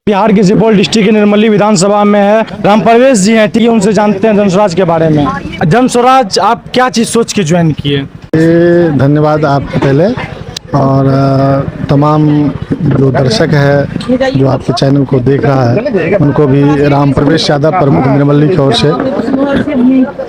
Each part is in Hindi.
बिहार के सुपौल डिस्ट्रिक्ट के निर्मली विधानसभा में है राम प्रवेश जी हैं, ठीक है, उनसे जानते हैं जनस्वराज के बारे में। जनस्वराज आप क्या चीज़ सोच के ज्वाइन किए? धन्यवाद आपको पहले, और तमाम जो दर्शक है जो आपके चैनल को देख रहा है उनको भी राम प्रवेश यादव प्रमुख निर्मली की ओर से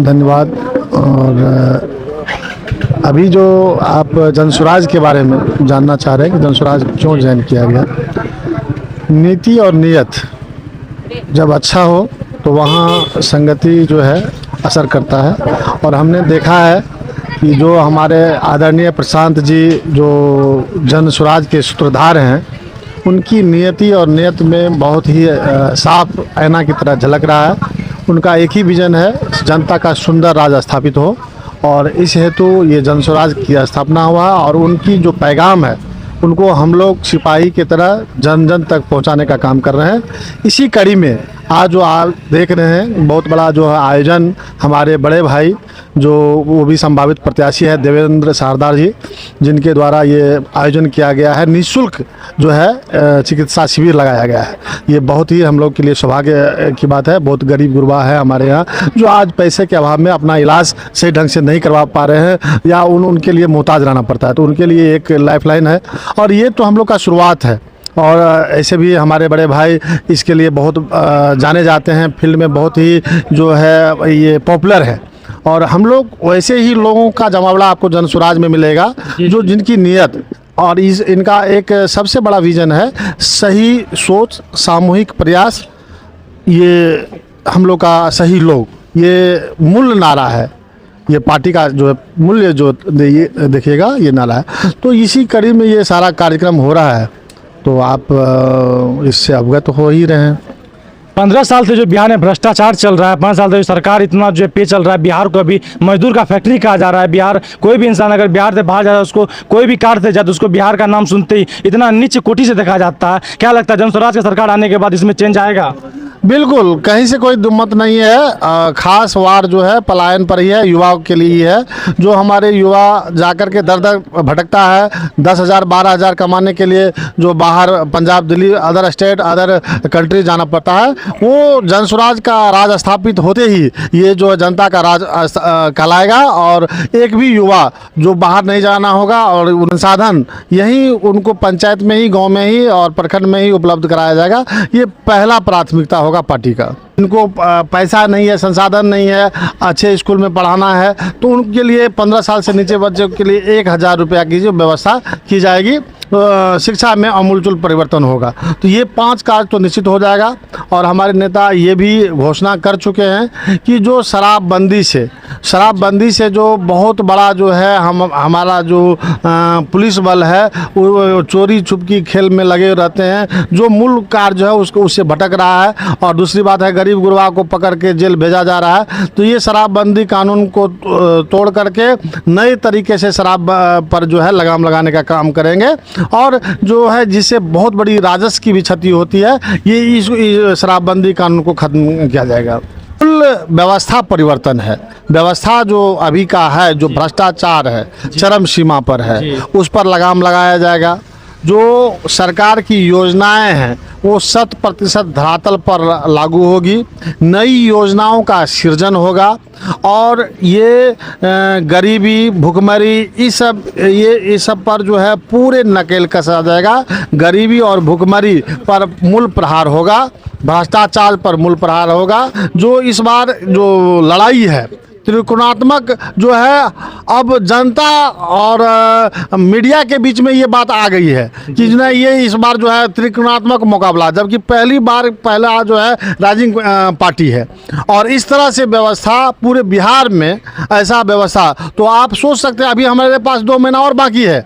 धन्यवाद। और अभी जो आप जनस्वराज के बारे में जानना चाह रहे हैं कि जनस्वराज क्यों ज्वाइन किया गया, नीति और नियत जब अच्छा हो तो वहाँ संगति जो है असर करता है। और हमने देखा है कि जो हमारे आदरणीय प्रशांत जी जो जनस्वराज के सूत्रधार हैं, उनकी नियति और नियत में बहुत ही साफ आईना की तरह झलक रहा है। उनका एक ही विजन है, जनता का सुंदर राज स्थापित हो, और इस हेतु ये जनस्वराज की स्थापना हुआ। और उनकी जो पैगाम है उनको हम लोग सिपाही की तरह जन जन तक पहुंचाने का काम कर रहे हैं। इसी कड़ी में आज जो आप देख रहे हैं बहुत बड़ा जो है आयोजन, हमारे बड़े भाई जो वो भी संभावित प्रत्याशी है देवेंद्र सरदार जी, जिनके द्वारा ये आयोजन किया गया है। निःशुल्क जो है चिकित्सा शिविर लगाया गया है। ये बहुत ही हम लोग के लिए सौभाग्य की बात है। बहुत गरीब गुरबा है हमारे यहाँ जो आज पैसे के अभाव में अपना इलाज सही ढंग से नहीं करवा पा रहे हैं या उनके लिए मोहताज रहना पड़ता है, तो उनके लिए एक लाइफलाइन है। और ये तो हम लोग का शुरुआत है, और ऐसे भी हमारे बड़े भाई इसके लिए बहुत जाने जाते हैं, फील्ड में बहुत ही जो है ये पॉपुलर है। और हम लोग वैसे ही लोगों का जमावड़ा आपको जनस्वराज में मिलेगा जो जिनकी नियत और इनका एक सबसे बड़ा विजन है सही सोच, सामूहिक प्रयास। ये हम लोग का सही लोग, ये मूल नारा है। ये पार्टी का जो है मूल्य जो देखिएगा ये नारा है। तो इसी कड़ी में ये सारा कार्यक्रम हो रहा है, तो आप इससे अवगत हो ही रहे हैं। 15 साल से जो बिहार में भ्रष्टाचार चल रहा है, 5 साल से जो सरकार इतना जो पे चल रहा है, बिहार को अभी मजदूर का फैक्ट्री कहा जा रहा है। बिहार कोई भी इंसान अगर बिहार से बाहर जा रहा है, उसको कोई भी कार्ड से जाता है, उसको बिहार का नाम सुनते ही इतना नीच कोटि से देखा जाता है। क्या लगता है जनस्वराज की सरकार आने के बाद इसमें चेंज आएगा? बिल्कुल, कहीं से कोई दुमत नहीं है। खास वार जो है पलायन पर ही है, युवाओं के लिए ही है। जो हमारे युवा जाकर के दर दर भटकता है, 10,000 12,000 कमाने के लिए जो बाहर Punjab, Delhi, other state, other country जाना पड़ता है, वो जनस्वराज का राज स्थापित होते ही ये जो जनता का राज कहलाएगा। और एक भी युवा जो बाहर नहीं जाना होगा, और संसाधन यहीं उनको पंचायत में ही, गाँव में ही और प्रखंड में ही उपलब्ध कराया जाएगा। ये पहला प्राथमिकता होगा पार्टी का। इनको पैसा नहीं है, संसाधन नहीं है, अच्छे स्कूल में पढ़ाना है, तो उनके लिए 15 साल से नीचे बच्चों के लिए 1,000 रुपया की जो व्यवस्था की जाएगी। शिक्षा में अमूलचूल परिवर्तन होगा। तो ये 5 कार्य तो निश्चित हो जाएगा। और हमारे नेता ये भी घोषणा कर चुके हैं कि जो शराबबंदी से जो बहुत बड़ा जो है हमारा जो पुलिस बल है वो चोरी छुपकी खेल में लगे रहते हैं, जो मूल कार्य जो है उससे भटक रहा है। और दूसरी बात है गरीब गुरबा को पकड़ के जेल भेजा जा रहा है। तो ये शराबबंदी कानून को तोड़ करके नए तरीके से शराब पर जो है लगाम लगाने का काम करेंगे। और जो है जिससे बहुत बड़ी राजस्व की भी क्षति होती है, ये इस शराबबंदी कानून को खत्म किया जाएगा। कुल व्यवस्था परिवर्तन है। व्यवस्था जो अभी का है, जो भ्रष्टाचार है, चरम सीमा पर है, उस पर लगाम लगाया जाएगा। जो सरकार की योजनाएं हैं वो 100% धरातल पर लागू होगी। नई योजनाओं का सृजन होगा, और ये गरीबी, भुखमरी, इस सब पर जो है पूरे नकेल कसा जाएगा। गरीबी और भुखमरी पर मूल प्रहार होगा, भ्रष्टाचार पर मूल प्रहार होगा। जो इस बार जो लड़ाई है त्रिकोणात्मक जो है, अब जनता और मीडिया के बीच में ये बात आ गई है कि जो है ये इस बार जो है त्रिकोणात्मक मुकाबला, जबकि पहला जो है राइजिंग पार्टी है। और इस तरह से व्यवस्था पूरे बिहार में ऐसा व्यवस्था, तो आप सोच सकते हैं अभी हमारे पास 2 महीना और बाकी है।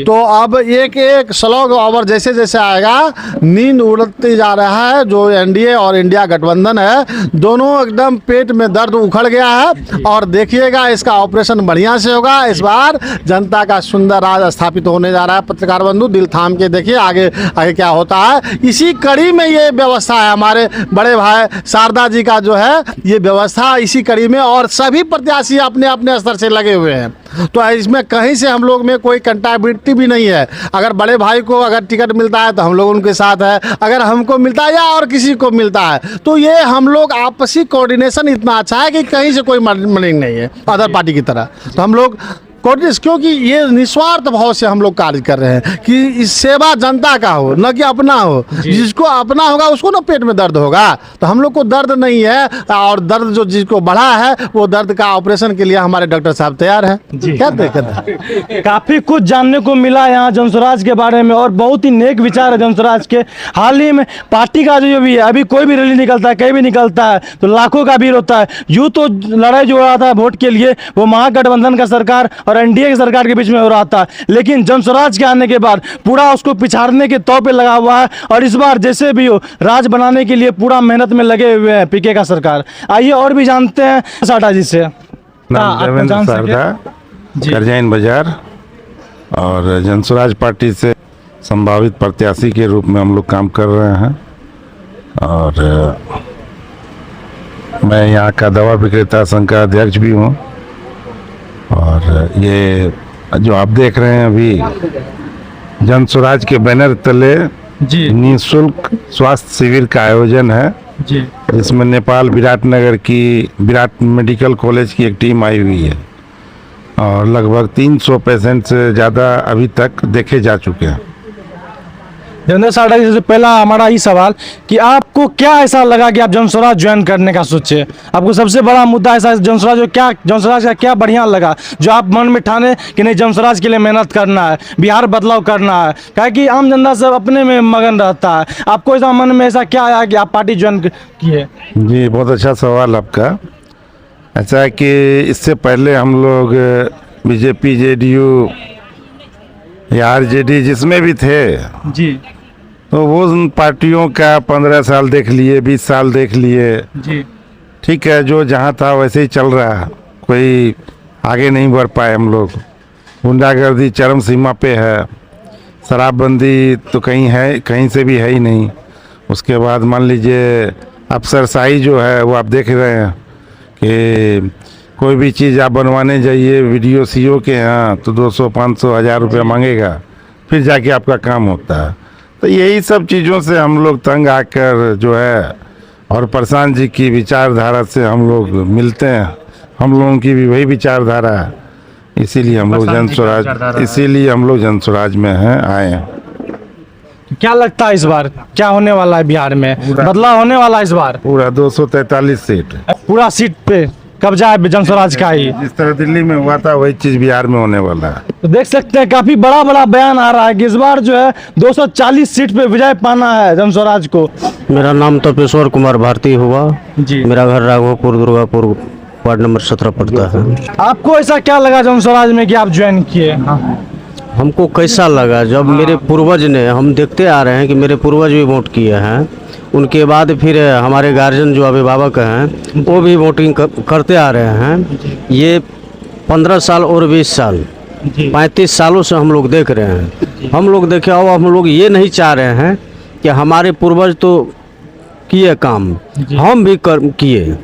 तो अब एक एक स्लॉग ओवर जैसे जैसे आएगा, नींद उड़ते जा रहा है। जो एनडीए और इंडिया गठबंधन है, दोनों एकदम पेट में दर्द उखड़ गया है। और देखिएगा इसका ऑपरेशन बढ़िया से होगा। इस बार जनता का सुंदर राज स्थापित होने जा रहा है। पत्रकार बंधु दिल थाम के देखिए आगे आगे क्या होता है। इसी कड़ी में ये व्यवस्था है। हमारे बड़े भाई शारदा जी का जो है ये व्यवस्था इसी कड़ी में, और सभी प्रत्याशी अपने अपने स्तर से लगे हुए हैं। तो इसमें कहीं से हम लोग में कोई कंटाबिलिटी भी नहीं है। अगर बड़े भाई को अगर टिकट मिलता है तो हम लोग उनके साथ है, अगर हमको मिलता है या और किसी को मिलता है तो ये हम लोग आपसी कोऑर्डिनेशन इतना अच्छा है कि कहीं से कोई मर्निंग नहीं है अदर पार्टी की तरह। तो हम लोग क्योंकि ये निस्वार्थ भाव से हम लोग कार्य कर रहे हैं कि इस सेवा जनता का हो, न कि अपना हो। जिसको अपना होगा उसको ना पेट में दर्द होगा, तो हम लोग को दर्द नहीं है। और दर्द जो जिसको बढ़ा है वो दर्द का ऑपरेशन के लिए हमारे डॉक्टर साहब तैयार है। क्या कहते काफी कुछ जानने को मिला यहाँ जनस्वराज के बारे में और बहुत ही नेक विचार है जनस्वराज के। हाल ही में पार्टी का जो भी है, अभी कोई भी रैली निकलता है, कहीं भी निकलता है तो लाखों का भीड़ होता है। यूँ तो लड़ाई जो हो रहा था वोट के लिए वो महागठबंधन का सरकार और एनडीए की सरकार के बीच में हो रहा था, लेकिन जनस्वराज के आने के बाद पूरा उसको पिछाड़ने के तौर पे लगा हुआ है और इस बार जैसे भी हो राज बनाने के लिए पूरा मेहनत में लगे हुए हैं पीके का सरकार। आइए और भी जानते हैं साटा जी से। नाम देवेंद्र शारदा, करजाइन बाजार, और जनस्वराज पार्टी से संभावित प्रत्याशी के रूप में हम लोग काम कर रहे हैं। और मैं यहाँ का दवा विक्रेता संघ का अध्यक्ष भी हूँ। और ये जो आप देख रहे हैं अभी जनस्वराज के बैनर तले जी निःशुल्क स्वास्थ्य शिविर का आयोजन है जी, जिसमें नेपाल विराटनगर की विराट मेडिकल कॉलेज की एक टीम आई हुई है और लगभग 300 पेशेंट से ज़्यादा अभी तक देखे जा चुके हैं। देवेंद्र साटा जी से पहला हमारा ये सवाल कि आपको क्या ऐसा लगा कि आप जनस्वराज ज्वाइन करने का सोचे? आपको सबसे बड़ा मुद्दा ऐसा जनस्वराज का क्या बढ़िया लगा जो आप मन में ठाने कि नहीं जनस्वराज के लिए मेहनत करना है, बिहार बदलाव करना है? क्या कि आम जनता सब अपने में मगन रहता है, आपको ऐसा मन में ऐसा क्या आया कि आप पार्टी ज्वाइन किए? जी, बहुत अच्छा सवाल आपका। ऐसा है कि इससे पहले हम लोग बीजेपी, जेडीयू या आरजेडी जिसमें भी थे जी तो वो उन पार्टियों का 15 साल देख लिए, 20 साल देख लिए। जी ठीक है, जो जहाँ था वैसे ही चल रहा है, कोई आगे नहीं बढ़ पाए हम लोग। गुंडागर्दी चरम सीमा पे है, शराबबंदी तो कहीं से भी है ही नहीं। उसके बाद मान लीजिए अफसरशाही जो है वो आप देख रहे हैं कि कोई भी चीज़ आप बनवाने जाइए वीडियो सीओ के यहाँ तो 200, 500, 1000 रुपया मांगेगा, फिर जाके आपका काम होता है। तो यही सब चीज़ों से हम लोग तंग आकर जो है, और प्रशांत जी की विचारधारा से हम लोग मिलते हैं, हम लोगों की भी वही विचारधारा है, इसीलिए हम लोग जनस्वराज में हैं, आए हैं। क्या लगता है इस बार क्या होने वाला है बिहार में? बदलाव होने वाला है इस बार? पूरा 243 सीट, पूरा सीट पे कब्जा है जनस्वराज का ही। जिस तरह दिल्ली में हुआ था वही चीज़ बिहार में होने वाला है। तो देख सकते हैं काफी बड़ा बड़ा बयान आ रहा है कि इस बार जो है 240 सीट पे विजय पाना है जनस्वराज को। मेरा नाम तपेश्वर कुमार भारती हुआ जी, मेरा घर राघोपुर दुर्गापुर वार्ड नंबर 17 पड़ता है। आपको ऐसा क्या लगा जनस्वराज में कि आप ज्वाइन किए? हमको कैसा लगा जब मेरे पूर्वज ने, हम देखते आ रहे हैं कि मेरे पूर्वज भी वोट किए हैं, उनके बाद फिर हमारे गार्जियन जो अभिभावक हैं वो भी वोटिंग करते आ रहे हैं। ये 15 साल और 20 साल 35 सालों से हम लोग देख रहे हैं। हम लोग देखे और हम लोग ये नहीं चाह रहे हैं कि हमारे पूर्वज तो किए काम, हम भी किए,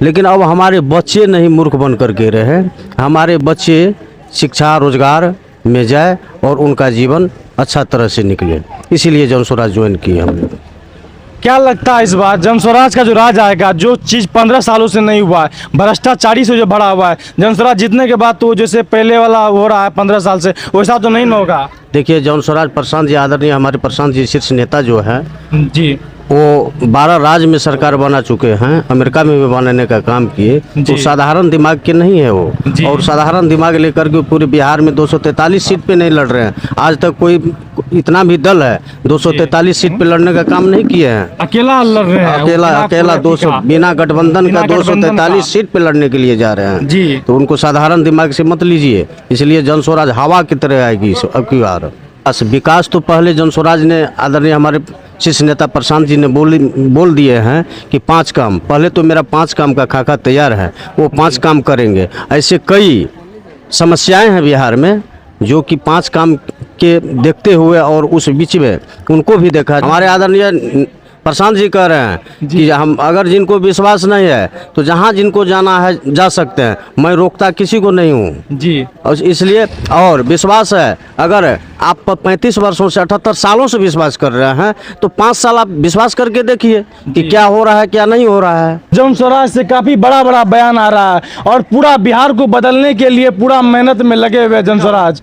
लेकिन अब हमारे बच्चे नहीं मूर्ख बन करके रहे, हमारे बच्चे शिक्षा रोजगार में जाए और उनका जीवन अच्छा तरह से निकले, इसीलिए जनस्वराज ज्वाइन किए हम लोग। क्या लगता है इस बार जनस्वराज का जो राज आएगा, जो चीज़ 15 सालों से नहीं हुआ है, भ्रष्टाचारी से जो बढ़ा हुआ है, जनस्वराज जीतने के बाद तो जैसे पहले वाला हो रहा है 15 साल से, वैसा तो नहीं होगा? देखिए जनस्वराज प्रशांत जी आदरणीय हमारे प्रशांत जी शीर्ष नेता जो है जी, वो 12 राज्य में सरकार बना चुके हैं, अमेरिका में भी बनाने का काम किए। तो साधारण दिमाग के नहीं है वो, और साधारण दिमाग लेकर के पूरे बिहार में 243 सीट पे नहीं लड़ रहे हैं। आज तक कोई इतना भी दल है 243 सीट पे लड़ने का काम नहीं किए हैं। अकेला लड़ रहे हैं, अकेला 200 बिना गठबंधन का 243 सीट पे लड़ने के लिए जा रहे हैं जी। तो उनको साधारण दिमाग से मत लीजिए, इसलिए जनस्वराज हवा की तरह आएगी अब की बार। विकास तो पहले जनस्वराज ने आदरणीय हमारे शीर्ष नेता प्रशांत जी ने बोल दिए हैं कि 5 काम, पहले तो मेरा 5 काम का खाका तैयार है, वो 5 काम करेंगे। ऐसे कई समस्याएं हैं बिहार में जो कि 5 काम के देखते हुए और उस बीच में उनको भी देखा। हमारे आदरणीय प्रशांत जी कह रहे हैं कि हम अगर जिनको विश्वास नहीं है तो जहाँ जिनको जाना है जा सकते हैं, मैं रोकता किसी को नहीं हूँ जी। और इसलिए और विश्वास है, अगर आप 35 वर्षों से 78 सालों से विश्वास कर रहे हैं तो 5 साल आप विश्वास करके देखिए कि क्या हो रहा है क्या नहीं हो रहा है। जन स्वराज से काफी बड़ा बड़ा बयान आ रहा है और पूरा बिहार को बदलने के लिए पूरा मेहनत में लगे हुए हैं जन स्वराज।